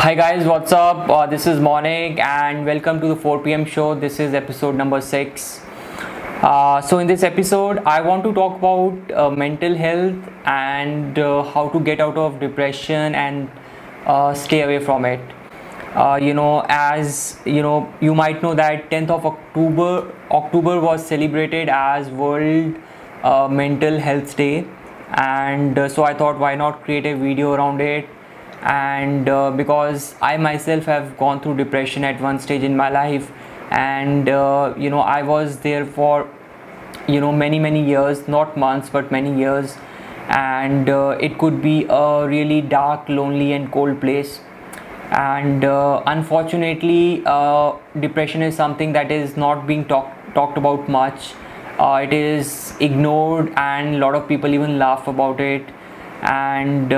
Hi guys, what's up? This is Monik and welcome to the 4 p.m. show. This is episode number 6. So in this episode, I want to talk about mental health and how to get out of depression and stay away from it. As you might know that 10th of October was celebrated as World Mental Health Day, and so I thought, why not create a video around it? And because I myself have gone through depression at one stage in my life, and I was there for many years, not months but many years, and it could be a really dark, lonely and cold place. And unfortunately, depression is something that is not being talked about much. It is ignored and a lot of people even laugh about it. And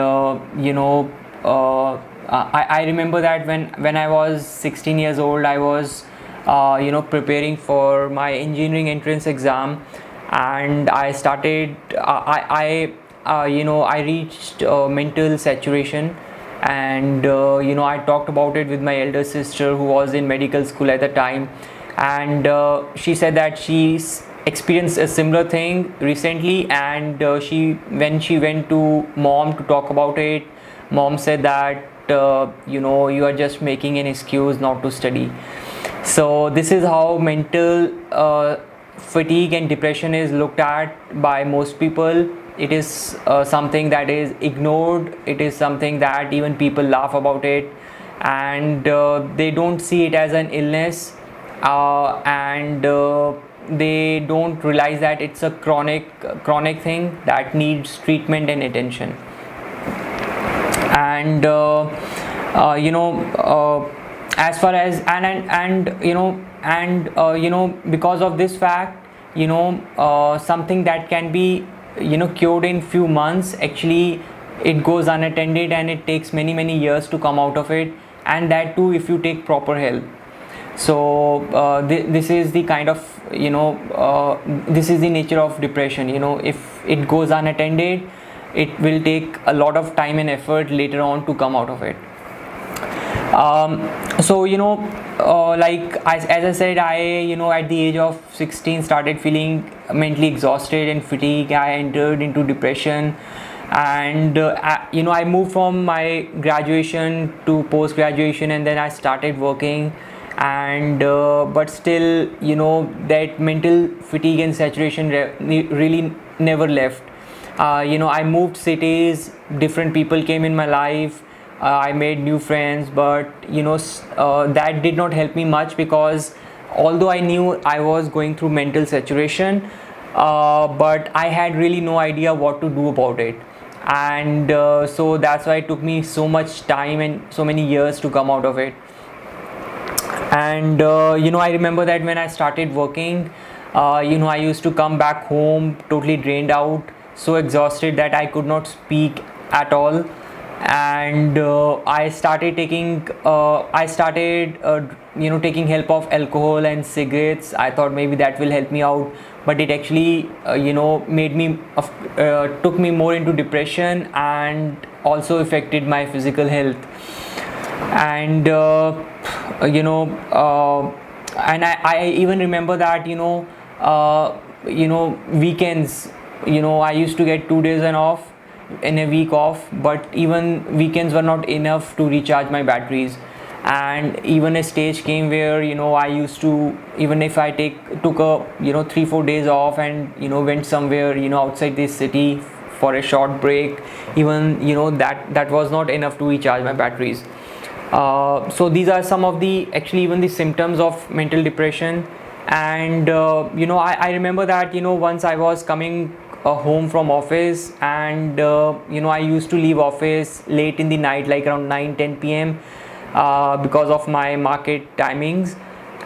I remember that when I was 16 years old, I was preparing for my engineering entrance exam, and I started I reached mental saturation. And I talked about it with my elder sister, who was in medical school at the time, and she said that she's experienced a similar thing recently. And when she went to mom to talk about it, mom said that you are just making an excuse not to study. So this is how mental fatigue and depression is looked at by most people. It is something that is ignored. It is something that even people laugh about it, and they don't see it as an illness, and they don't realize that it's a chronic thing that needs treatment and attention. And as far as because of this fact, something that can be cured in few months, actually it goes unattended and it takes many years to come out of it, and that too if you take proper help. So this is the kind of this is the nature of depression. If it goes unattended, it will take a lot of time and effort later on to come out of it. So like as I said, I at the age of 16 started feeling mentally exhausted and fatigued. I entered into depression, and I moved from my graduation to post graduation, and then I started working. And but still, that mental fatigue and saturation really never left. I moved cities, different people came in my life, I made new friends, but that did not help me much, because although I knew I was going through mental saturation, but I had really no idea what to do about it. And so that's why it took me so much time and so many years to come out of it. And I remember that when I started working, I used to come back home totally drained out, so exhausted that I could not speak at all. And I started taking taking help of alcohol and cigarettes. I thought maybe that will help me out, but it actually made me took me more into depression, and also affected my physical health. And and I even remember that weekends, I used to get 2 days and off in a week off, but even weekends were not enough to recharge my batteries. And even a stage came where I used to, even if I took a 3-4 days off and went somewhere outside this city for a short break, even that was not enough to recharge my batteries. So these are some of the actually even the symptoms of mental depression. And I remember that once I was coming home from office, and I used to leave office late in the night, like around 9-10 p.m. Because of my market timings.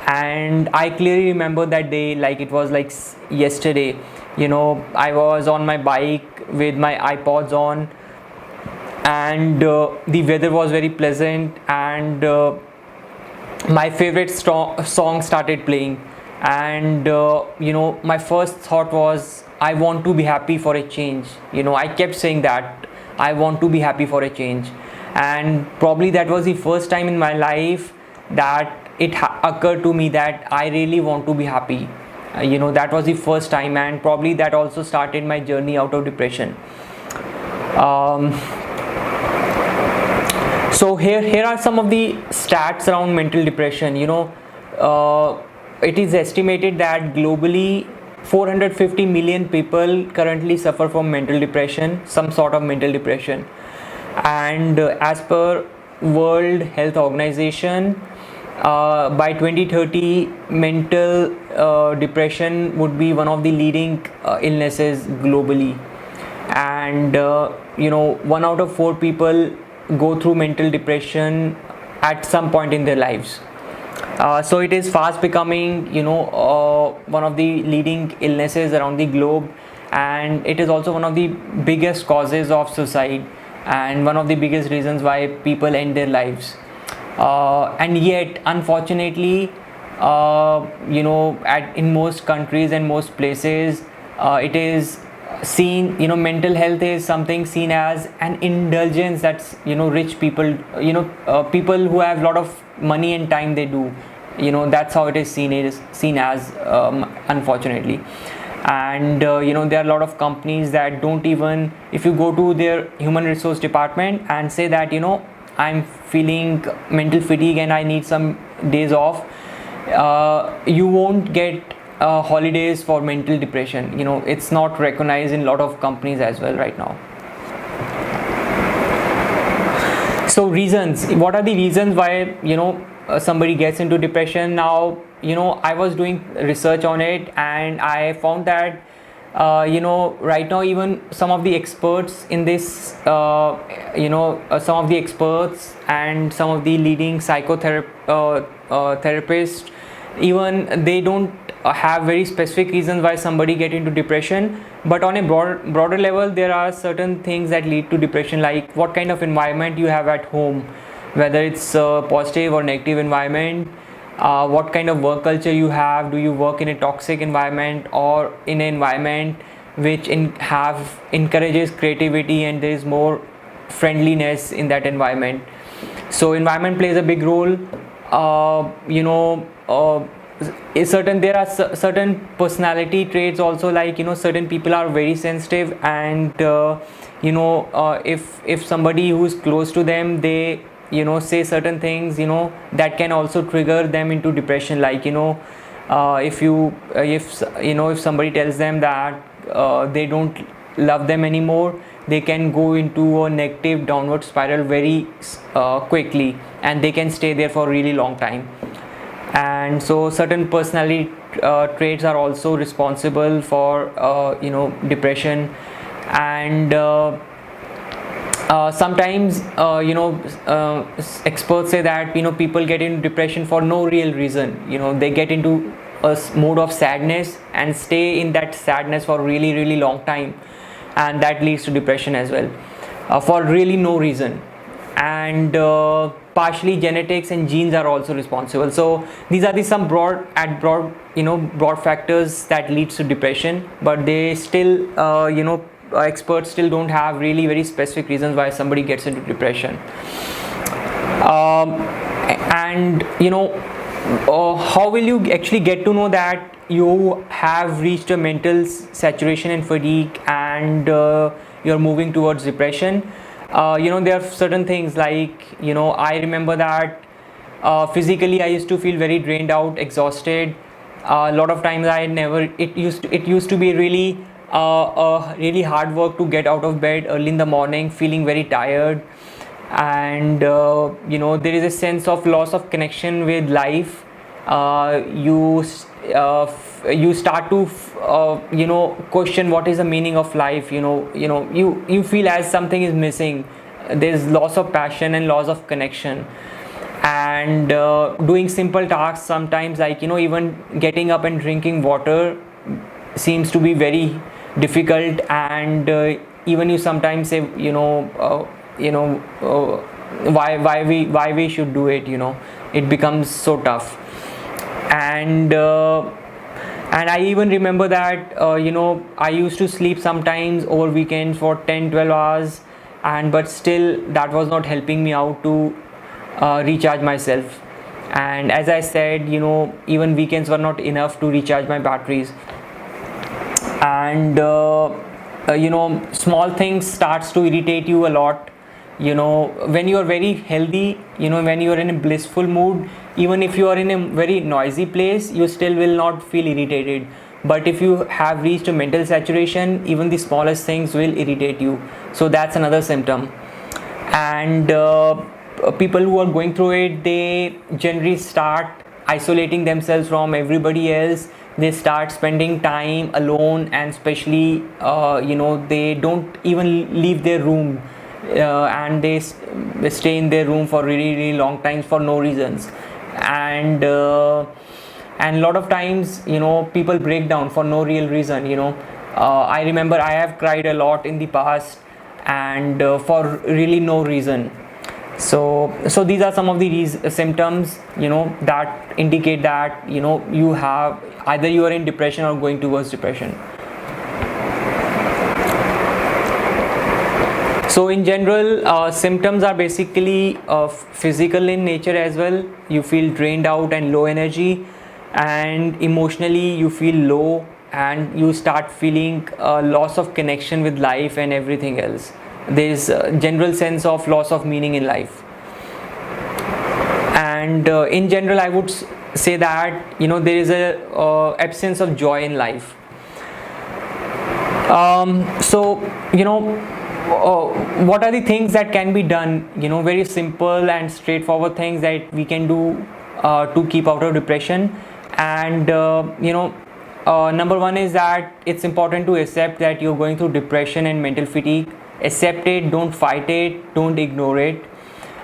And I clearly remember that day like it was like yesterday. I was on my bike with my iPods on, and the weather was very pleasant, and my favorite song started playing. And my first thought was, I want to be happy for a change. I kept saying that I want to be happy for a change. and probably that was the first time in my life that it occurred to me that I really want to be happy. That was the first time, and probably that also started my journey out of depression. um, so here are some of the stats around mental depression. It is estimated that globally 450 million people currently suffer from mental depression, some sort of mental depression. And as per World Health Organization, by 2030 mental depression would be one of the leading illnesses globally. And 1 out of 4 people go through mental depression at some point in their lives. So it is fast becoming one of the leading illnesses around the globe, and it is also one of the biggest causes of suicide and one of the biggest reasons why people end their lives. And yet unfortunately, in most countries and most places, it is seen, mental health is something seen as an indulgence that's rich people, people who have a lot of money and time, they do. That's how it is seen as, unfortunately. And there are a lot of companies that don't even, if you go to their human resource department and say that I'm feeling mental fatigue and I need some days off, you won't get holidays for mental depression. It's not recognized in a lot of companies as well right now. So reasons, what are the reasons why somebody gets into depression? Now I was doing research on it, and I found that right now even some of the experts in this, some of the experts and some of the leading therapists, even they don't have very specific reasons why somebody get into depression. But on a broader level, there are certain things that lead to depression, like what kind of environment you have at home, whether it's a positive or negative environment, what kind of work culture you have. Do you work in a toxic environment or in an environment which encourages creativity and there is more friendliness in that environment? So environment plays a big role. There are certain personality traits also, like certain people are very sensitive, and if somebody who's close to them, they say certain things that can also trigger them into depression. Like if somebody tells them that they don't love them anymore, they can go into a negative downward spiral very quickly, and they can stay there for a really long time. And so certain personality traits are also responsible for depression. And sometimes experts say that people get into depression for no real reason. They get into a mode of sadness and stay in that sadness for really long time, and that leads to depression as well, for really no reason. And partially genetics and genes are also responsible. So these are the some broad factors that leads to depression, but they still experts still don't have really very specific reasons why somebody gets into depression. And how will you actually get to know that you have reached a mental saturation and fatigue, and you're moving towards depression? There are certain things, like I remember that physically I used to feel very drained out, exhausted. A lot of times it used to be really hard work to get out of bed early in the morning, feeling very tired. And there is a sense of loss of connection with life. You start to question what is the meaning of life. You feel as something is missing. There's loss of passion and loss of connection. And doing simple tasks sometimes, like even getting up and drinking water, seems to be very difficult. And even you sometimes say why we should do it. It becomes so tough. And I even remember that I used to sleep sometimes over weekends for 10-12 hours, and but still that was not helping me out to recharge myself. And as I said, even weekends were not enough to recharge my batteries. And small things starts to irritate you a lot. When you are very healthy, when you are in a blissful mood, even if you are in a very noisy place, you still will not feel irritated. But if you have reached a mental saturation, even the smallest things will irritate you. So that's another symptom. And people who are going through it, they generally start isolating themselves from everybody else. They start spending time alone, and especially they don't even leave their room, and they stay in their room for really really long times for no reasons. And a lot of times people break down for no real reason. I remember I have cried a lot in the past, and for really no reason. So these are some of the symptoms that indicate that you have either you are in depression or going towards depression. So in general, symptoms are basically physical in nature as well. You feel drained out and low energy, and emotionally you feel low, and you start feeling loss of connection with life and everything else. There is a general sense of loss of meaning in life. And in general, I would say that there is a absence of joy in life. What are the things that can be done? Very simple and straightforward things that we can do to keep out of depression. And number one is that it's important to accept that you're going through depression and mental fatigue. Accept it, don't fight it, don't ignore it.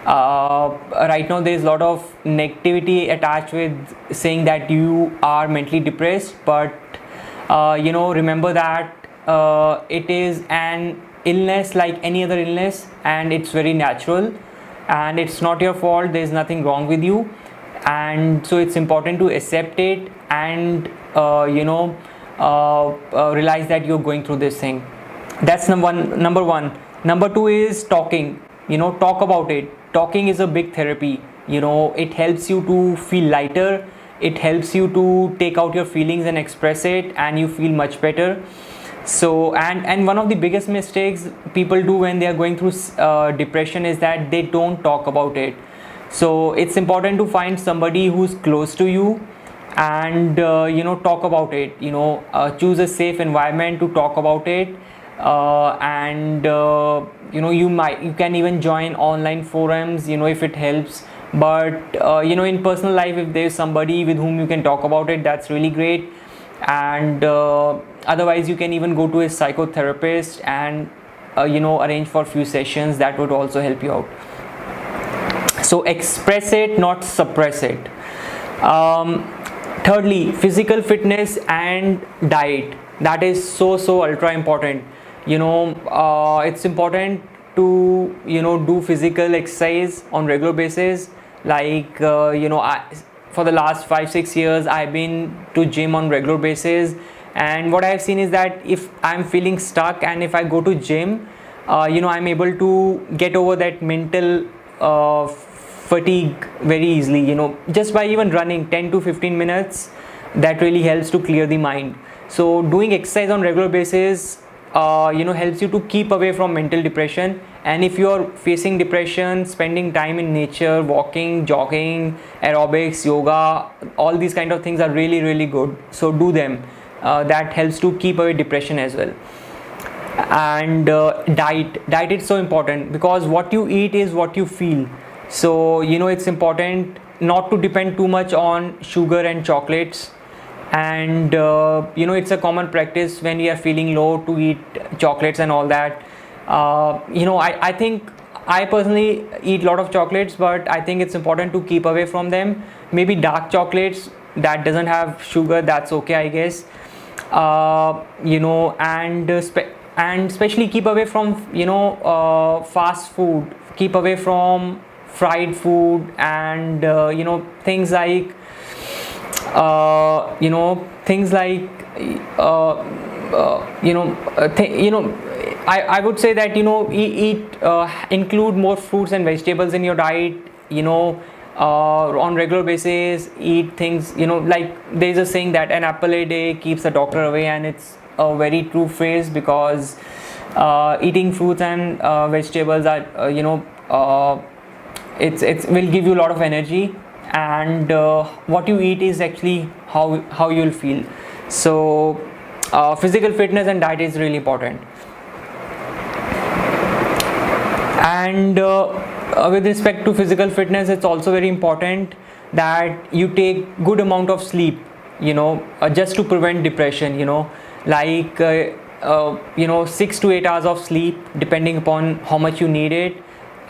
Right now there is a lot of negativity attached with saying that you are mentally depressed, but remember that it is an illness like any other illness, and it's very natural, and it's not your fault. There's nothing wrong with you, and so it's important to accept it and realize that you're going through this thing. That's number one. Number two is talking. Talk about it. Talking is a big therapy. It helps you to feel lighter. It helps you to take out your feelings and express it, and you feel much better. So and one of the biggest mistakes people do when they are going through depression is that they don't talk about it. So it's important to find somebody who's close to you and talk about it. Choose a safe environment to talk about it. And you can even join online forums if it helps. But in personal life, if there's somebody with whom you can talk about it, that's really great. And otherwise you can even go to a psychotherapist and arrange for few sessions that would also help you out. So express it, not suppress it. Thirdly, physical fitness and diet. That is so ultra important. It's important to do physical exercise on regular basis. Like for the last 5-6 years I've been to gym on regular basis, and what I've seen is that if I'm feeling stuck and if I go to gym, I'm able to get over that mental fatigue very easily. Just by even running 10 to 15 minutes, that really helps to clear the mind. So doing exercise on regular basis helps you to keep away from mental depression. And if you're facing depression, spending time in nature, walking, jogging, aerobics, yoga, all these kind of things are really really good. So do them. That helps to keep away depression as well. And diet is so important, because what you eat is what you feel. So it's important not to depend too much on sugar and chocolates. And it's a common practice when we are feeling low to eat chocolates and all that. I think I personally eat a lot of chocolates, but I think it's important to keep away from them. Maybe dark chocolates that doesn't have sugar, that's okay, I guess. And especially keep away from fast food. Keep away from fried food and things like I would say that eat include more fruits and vegetables in your diet. On regular basis, eat things. Like there's a saying that an apple a day keeps the doctor away, and it's a very true phrase because eating fruits and vegetables are it's will give you a lot of energy, and what you eat is actually how you'll feel. So physical fitness and diet is really important. And with respect to physical fitness, it's also very important that you take good amount of sleep, just to prevent depression, like 6 to 8 hours of sleep depending upon how much you need it.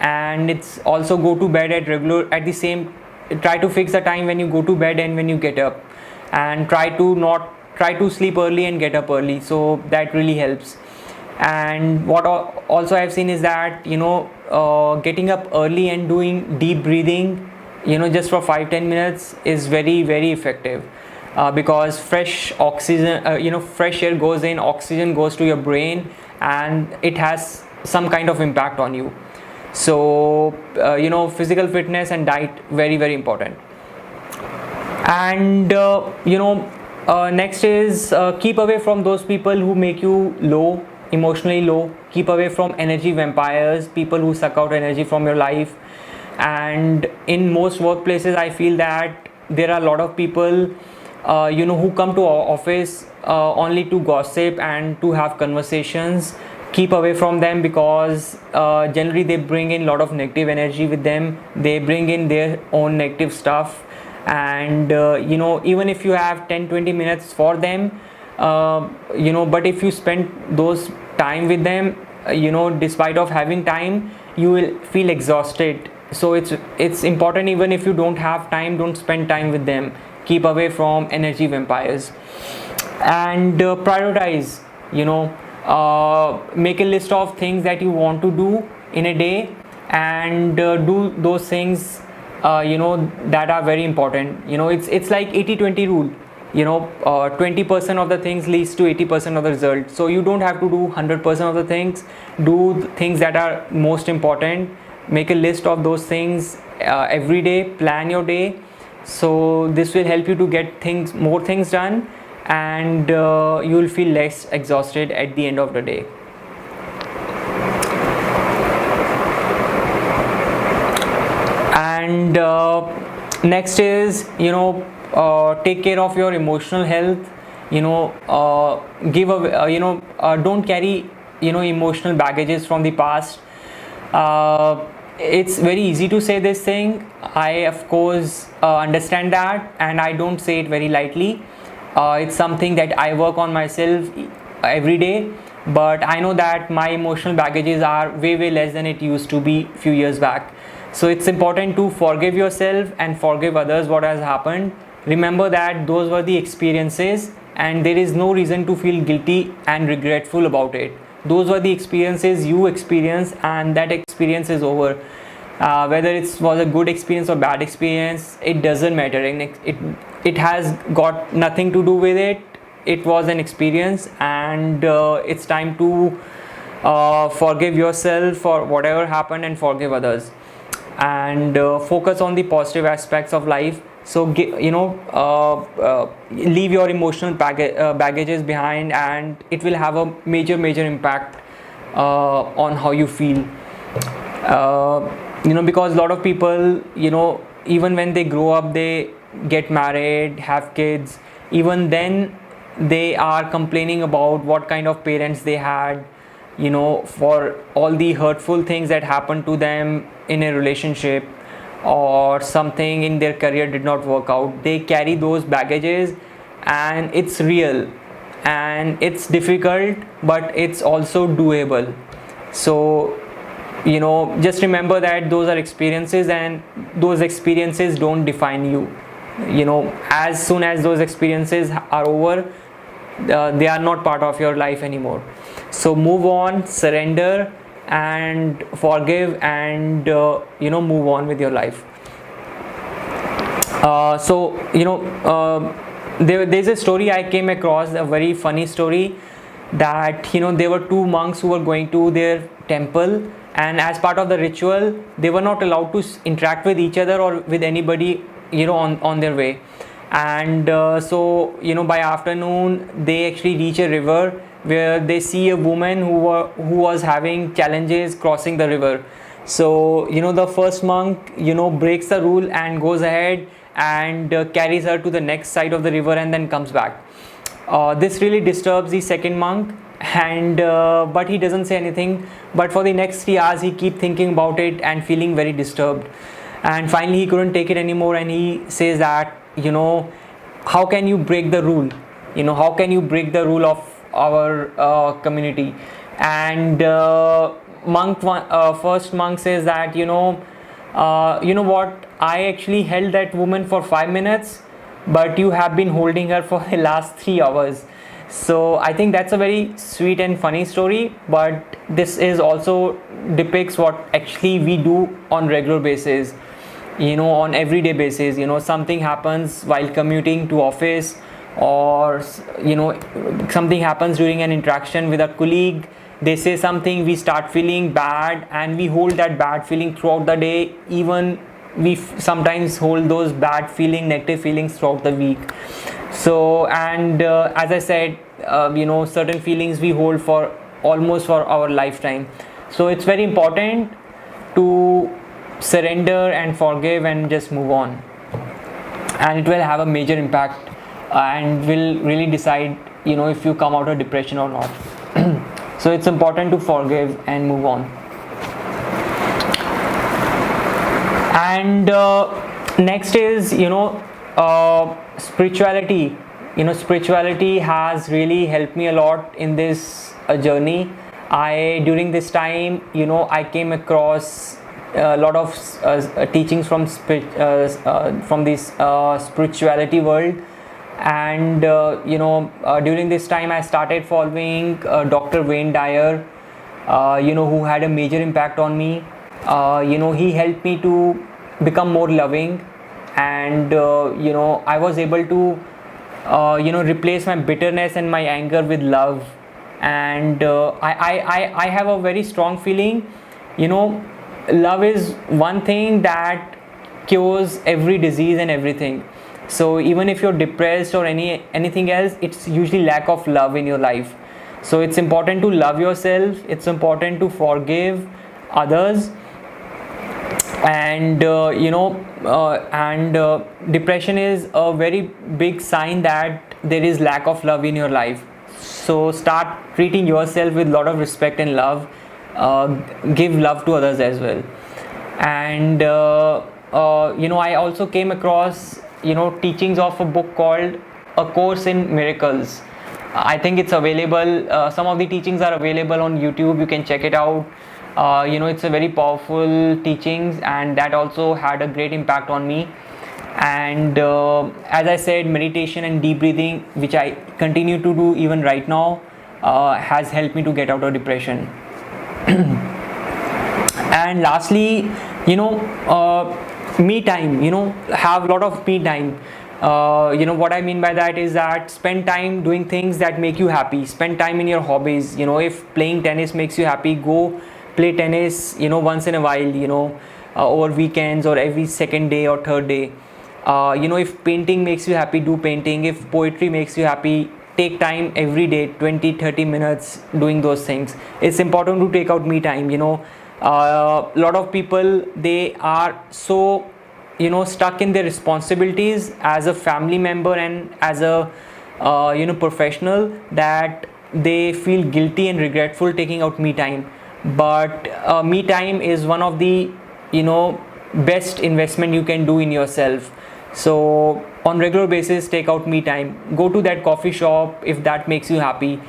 And it's also go to bed at the same, try to fix the time when you go to bed and when you get up, and try to sleep early and get up early, so that really helps. And what also I've seen is that getting up early and doing deep breathing, just for 5-10 minutes is very very effective, because fresh oxygen, fresh air goes in, oxygen goes to your brain, and it has some kind of impact on you. So physical fitness and diet, very very important. And next is keep away from those people who make you low, emotionally low. Keep away from energy vampires, people who suck out energy from your life. And in most workplaces, I feel that there are a lot of people who come to our office only to gossip and to have conversations. Keep away from them, because generally they bring in a lot of negative energy with them. They bring in their own negative stuff, and even if you have 10-20 minutes for them, but if you spend those time with them, despite of having time, you will feel exhausted. So it's important, even if you don't have time, don't spend time with them. Keep away from energy vampires. And prioritize, make a list of things that you want to do in a day, and do those things that are very important. It's like 80-20 rule. 20% of the things leads to 80% of the result. So you don't have to do 100% of the things. Do things that are most important. Make a list of those things every day. Plan your day. So this will help you to get more things done, and you will feel less exhausted at the end of the day. And next is take care of your emotional health. Give away, don't carry emotional baggages from the past. It's very easy to say this thing. I of course understand that, and I don't say it very lightly. It's something that I work on myself every day, but I know that my emotional baggages are way way less than it used to be few years back. So it's important to forgive yourself and forgive others what has happened. Remember that those were the experiences, and there is no reason to feel guilty and regretful about it. Those were the experiences you experienced, and that experience is over. Whether it was a good experience or bad experience, it doesn't matter, and it has got nothing to do with it. It was an experience, and it's time to forgive yourself for whatever happened and forgive others, and focus on the positive aspects of life. So leave your emotional baggages behind, and it will have a major impact on how you feel. Because a lot of people, even when they grow up, they get married, have kids, even then they are complaining about what kind of parents they had, for all the hurtful things that happened to them in a relationship, or something in their career did not work out. They carry those baggages, and it's real, and it's difficult, but it's also doable. So just remember that those are experiences, and those experiences don't define you. As soon as those experiences are over, they are not part of your life anymore. So move on, surrender, and forgive, and move on with your life. There's a story I came across, a very funny story. that there were two monks who were going to their temple, and as part of the ritual they were not allowed to interact with each other or with anybody on their way. And so by afternoon they actually reach a river where they see a woman who was having challenges crossing the river. So the first monk breaks the rule and goes ahead and carries her to the next side of the river and then comes back. This really disturbs the second monk, and but he doesn't say anything. But for the next 3 hours he keep thinking about it and feeling very disturbed. And finally he couldn't take it anymore, and he says that how can you break the rule? How can you break the rule of our community? And first monk says that what, I actually held that woman for 5 minutes, but you have been holding her for the last 3 hours. So I think that's a very sweet and funny story, but this is also depicts what actually we do on regular basis, on everyday basis. Something happens while commuting to office, or something happens during an interaction with a colleague. They say something, we start feeling bad, and we hold that bad feeling throughout the day. Even we sometimes hold those bad feeling, negative feelings throughout the week. So, and as I said, certain feelings we hold for almost for our lifetime. So it's very important to surrender and forgive and just move on, and it will have a major impact and will really decide if you come out of depression or not. So it's important to forgive and move on. And next is spirituality. Spirituality has really helped me a lot in this journey. During this time I came across a lot of teachings from this spirituality world. And during this time I started following Dr. Wayne Dyer, who had a major impact on me. He helped me to become more loving, and I was able to replace my bitterness and my anger with love. And I have a very strong feeling, love is one thing that cures every disease and everything. So even if you're depressed or anything else, it's usually lack of love in your life. So it's important to love yourself, it's important to forgive others. And depression is a very big sign that there is lack of love in your life. So start treating yourself with a lot of respect and love. Give love to others as well. And I also came across teachings of a book called A Course in Miracles. I think it's available, some of the teachings are available on YouTube, you can check it out. It's a very powerful teachings, and that also had a great impact on me. And as I said, meditation and deep breathing, which I continue to do even right now, has helped me to get out of depression. And lastly, me time, have a lot of me time. What I mean by that is that spend time doing things that make you happy. Spend time in your hobbies. If playing tennis makes you happy, go play tennis once in a while, over weekends or every second day or third day. If painting makes you happy, do painting. If poetry makes you happy, take time every day, 20-30 minutes doing those things. It's important to take out me time. A lot of people, they are so stuck in their responsibilities as a family member and as a professional, that they feel guilty and regretful taking out me time. But me time is one of the best investment you can do in yourself. So on regular basis, take out me time. Go to that coffee shop if that makes you happy.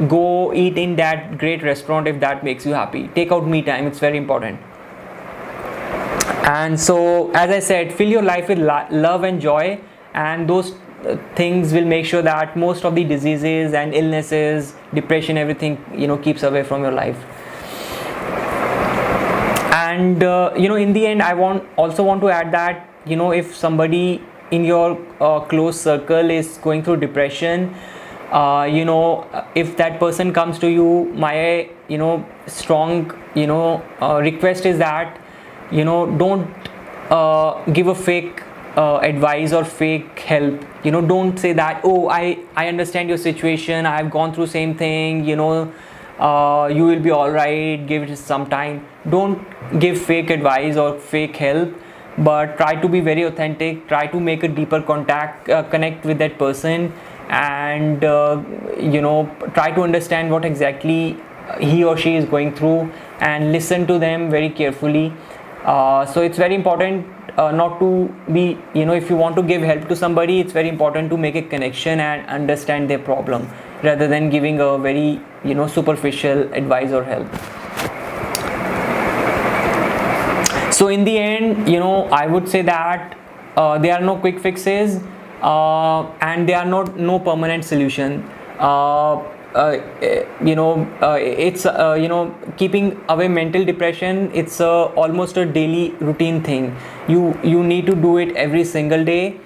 Go eat in that great restaurant if that makes you happy. Take out me time, it's very important. And so, as I said, fill your life with love and joy, and those things will make sure that most of the diseases and illnesses, depression, everything keeps away from your life. And in the end, I also want to add that if somebody in your close circle is going through depression, if that person comes to you, my strong request is that don't give a fake advice or fake help. Don't say that, oh, I understand your situation, I have gone through same thing, you will be all right, give it some time. Don't give fake advice or fake help, but try to be very authentic, try to make a deeper connect with that person, and try to understand what exactly he or she is going through, and listen to them very carefully. So it's very important not to be, if you want to give help to somebody, it's very important to make a connection and understand their problem, rather than giving a very superficial advice or help. So in the end, I would say that there are no quick fixes, and there are no permanent solution. It's keeping away mental depression, it's almost a daily routine thing. You need to do it every single day.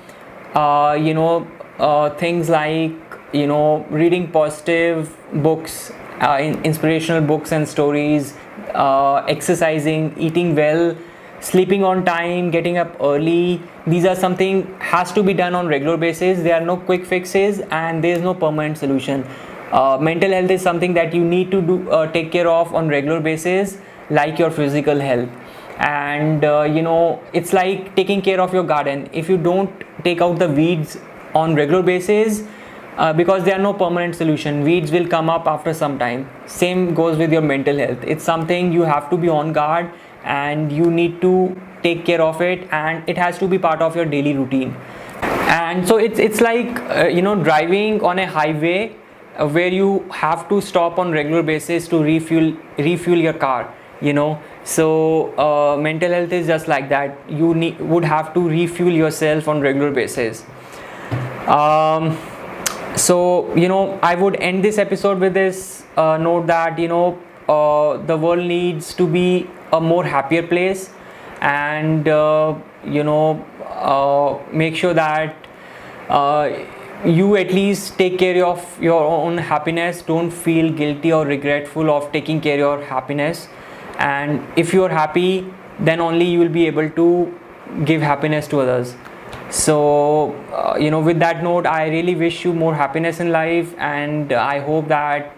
Things like reading positive books, inspirational books and stories, exercising, eating well, sleeping on time, getting up early. These are something has to be done on regular basis. There are no quick fixes, and there is no permanent solution. Mental health is something that you need to do take care of on regular basis, like your physical health. And it's like taking care of your garden. If you don't take out the weeds on regular basis, because there are no permanent solution, weeds will come up after some time. Same goes with your mental health. It's something you have to be on guard, and you need to take care of it, and it has to be part of your daily routine. And so it's like driving on a highway, where you have to stop on regular basis to refuel your car. So mental health is just like that. You would have to refuel yourself on regular basis. So I would end this episode with this note that the world needs to be a more happier place, and make sure that you at least take care of your own happiness. Don't feel guilty or regretful of taking care of your happiness, and if you are happy, then only you will be able to give happiness to others. So with that note, I really wish you more happiness in life, and I hope that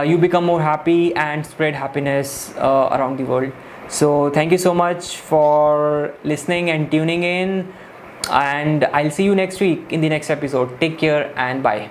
you become more happy and spread happiness around the world. So thank you so much for listening and tuning in, and I'll see you next week in the next episode. Take care and bye.